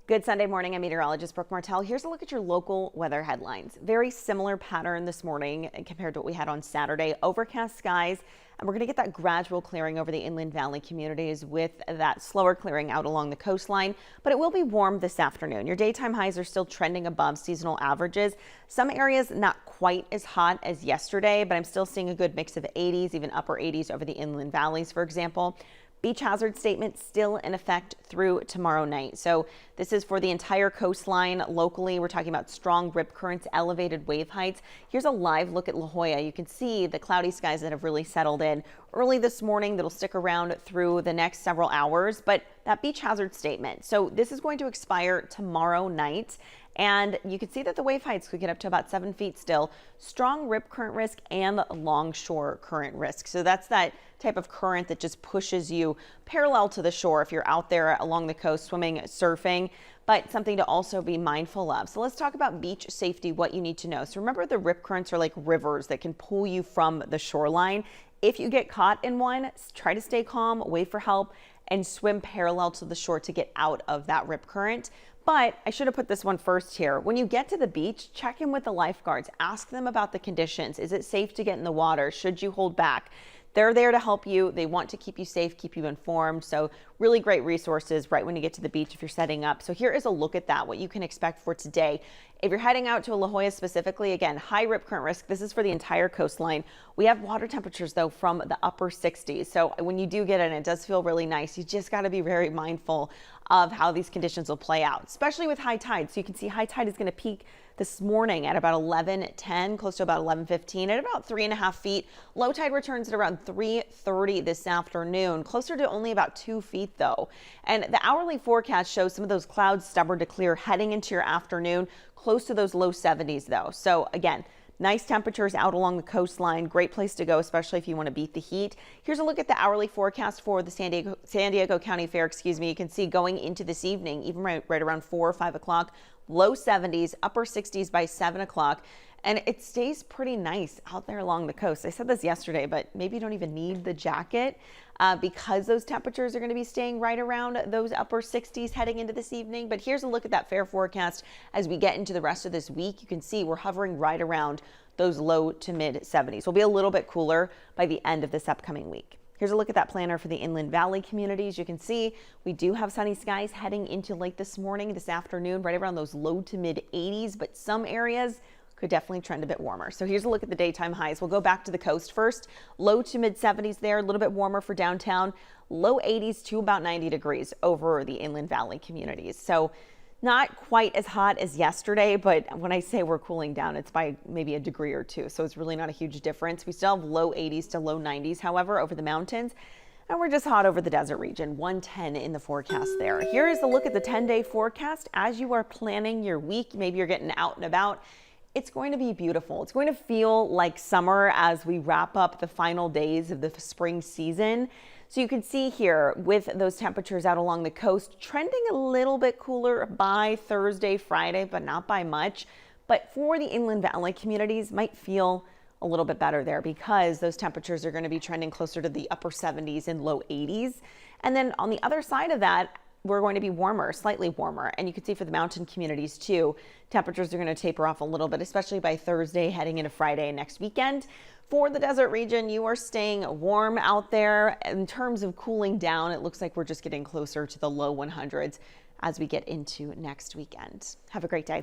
Good Sunday morning. I'm meteorologist Brooke Martell. Here's a look at your local weather headlines. Very similar pattern this morning compared to what we had on Saturday. Overcast skies, and we're going to get that gradual clearing over the inland valley communities with that slower clearing out along the coastline. But it will be warm this afternoon. Your daytime highs are still trending above seasonal averages. Some areas not quite as hot as yesterday, but I'm still seeing a good mix of 80s, even upper 80s over the inland valleys, for example. Beach hazard statement still in effect through tomorrow night. So this is for the entire coastline. Locally, we're talking about strong rip currents, elevated wave heights. Here's a live look at La Jolla. You can see the cloudy skies that have really settled in early this morning that'll stick around through the next several hours. But that beach hazard statement. So this is going to expire tomorrow night. And you can see that the wave heights could get up to about 7 feet still. Strong rip current risk and longshore current risk. So that's that type of current that just pushes you parallel to the shore if you're out there along the coast swimming, surfing, but something to also be mindful of. So let's talk about beach safety, what you need to know. So remember, the rip currents are like rivers that can pull you from the shoreline. If you get caught in one, try to stay calm, wait for help, and swim parallel to the shore to get out of that rip current. But I should have put this one first here. When you get to the beach, check in with the lifeguards. Ask them about the conditions. Is it safe to get in the water? Should you hold back? They're there to help you. They want to keep you safe, keep you informed. So really great resources right when you get to the beach if you're setting up. So here is a look at that, what you can expect for today. If you're heading out to La Jolla specifically, again, high rip current risk. This is for the entire coastline. We have water temperatures, though, from the upper 60s. So when you do get in, it does feel really nice. You just got to be very mindful of how these conditions will play out, especially with high tide. So you can see high tide is going to peak this morning at about 11:10, close to about 11:15, at about 3.5 feet. Low tide returns at around 3:30 this afternoon, closer to only about 2 feet though. And the hourly forecast shows some of those clouds stubborn to clear heading into your afternoon, close to those low 70s though. So again, nice temperatures out along the coastline. Great place to go, especially if you want to beat the heat. Here's a look at the hourly forecast for the San Diego County Fair. You can see going into this evening, even right around 4 or 5 o'clock, low 70s, upper 60s by 7 o'clock. And it stays pretty nice out there along the coast. I said this yesterday, but maybe you don't even need the jacket because those temperatures are going to be staying right around those upper 60s heading into this evening. But here's a look at that fair forecast as we get into the rest of this week. You can see we're hovering right around those low to mid 70s. We'll be a little bit cooler by the end of this upcoming week. Here's a look at that planner for the inland valley communities. You can see we do have sunny skies heading into late this morning, this afternoon, right around those low to mid 80s, but some areas could definitely trend a bit warmer. So here's a look at the daytime highs. We'll go back to the coast first. Low to mid 70s there, a little bit warmer for downtown, low 80s to about 90 degrees over the inland valley communities. So not quite as hot as yesterday, but when I say we're cooling down, it's by maybe a degree or two. So it's really not a huge difference. We still have low 80s to low 90s, however, over the mountains. And we're just hot over the desert region, 110 in the forecast there. Here is a look at the 10-day forecast. As you are planning your week, maybe you're getting out and about, it's going to be beautiful. It's going to feel like summer as we wrap up the final days of the spring season. So you can see here with those temperatures out along the coast trending a little bit cooler by Thursday, Friday, but not by much. But for the inland valley communities, might feel a little bit better there because those temperatures are going to be trending closer to the upper 70s and low 80s. And then on the other side of that, we're going to be warmer, slightly warmer. And you can see for the mountain communities too, temperatures are going to taper off a little bit, especially by Thursday heading into Friday and next weekend. For the desert region, you are staying warm out there. In terms of cooling down, it looks like we're just getting closer to the low 100s as we get into next weekend. Have a great day.